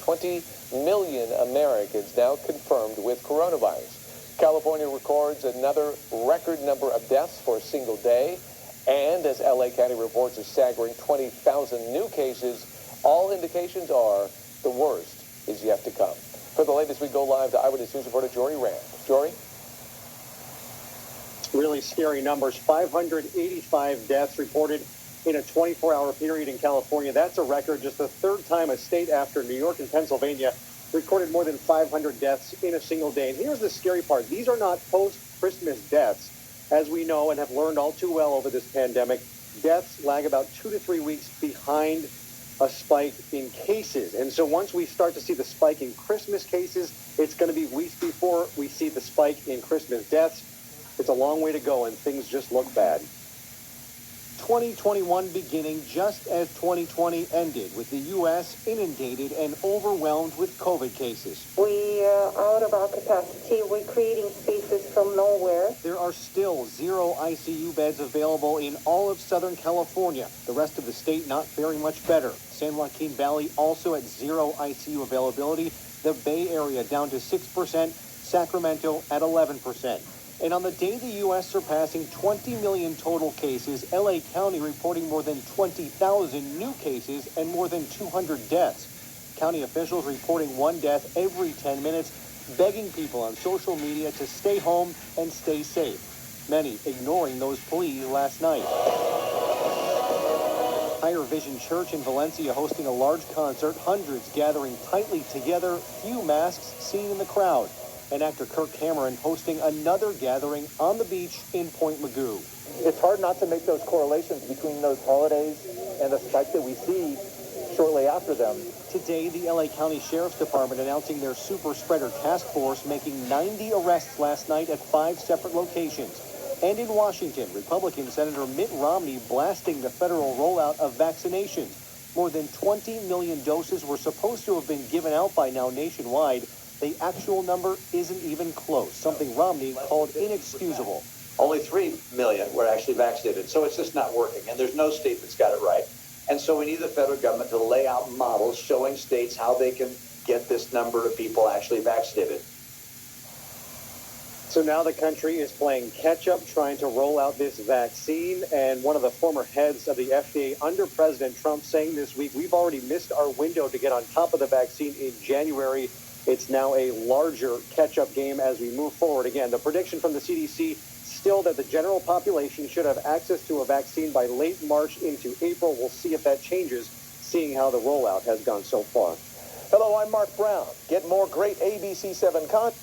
20 million Americans now confirmed with coronavirus. California records another record number of deaths for a single day. And as LA County reports a staggering 20,000 new cases, all indications are the worst is yet to come. For the latest, we go live to Eyewitness News reporter Jory Rand. Jory? Really scary numbers. 585 deaths reported in a 24-hour period in California. That's a record. Just the third time a state after New York and Pennsylvania recorded more than 500 deaths in a single day. And here's the scary part. These are not post-Christmas deaths. As we know and have learned all too well over this pandemic, deaths lag about 2 to 3 weeks behind a spike in cases. And so once we start to see the spike in Christmas cases, it's going to be weeks before we see the spike in Christmas deaths. It's a long way to go, and things just look bad. 2021 beginning just as 2020 ended, with the U.S. inundated and overwhelmed with COVID cases. We are out of our capacity. We're creating spaces from nowhere. There are still 0 ICU beds available in all of Southern California. The rest of the state not very much better. San Joaquin Valley also at 0 ICU availability. The Bay Area down to 6%. Sacramento at 11%. And on the day the U.S. surpassing 20 million total cases, L.A. County reporting more than 20,000 new cases and more than 200 deaths. County officials reporting 1 death every 10 minutes, begging people on social media to stay home and stay safe. Many ignoring those pleas last night. Higher Vision Church in Valencia hosting a large concert, hundreds gathering tightly together, few masks seen in the crowd. And actor Kirk Cameron hosting another gathering on the beach in Point Mugu. It's hard not to make those correlations between those holidays and the spike that we see shortly after them. Today, the LA County Sheriff's Department announcing their super spreader task force, making 90 arrests last night at 5 separate locations. And in Washington, Republican Senator Mitt Romney blasting the federal rollout of vaccinations. More than 20 million doses were supposed to have been given out by now nationwide. The actual number isn't even close, something Romney called inexcusable. Only 3 million were actually vaccinated, so it's just not working, and there's no state that's got it right. And so we need the federal government to lay out models showing states how they can get this number of people actually vaccinated. So now the country is playing catch-up, trying to roll out this vaccine, and one of the former heads of the FDA under President Trump saying this week, we've already missed our window to get on top of the vaccine in January. It's now a larger catch-up game as we move forward. Again, the prediction from the CDC still that the general population should have access to a vaccine by late March into April. We'll see if that changes, seeing how the rollout has gone so far. Hello, I'm Mark Brown. Get more great ABC7 content.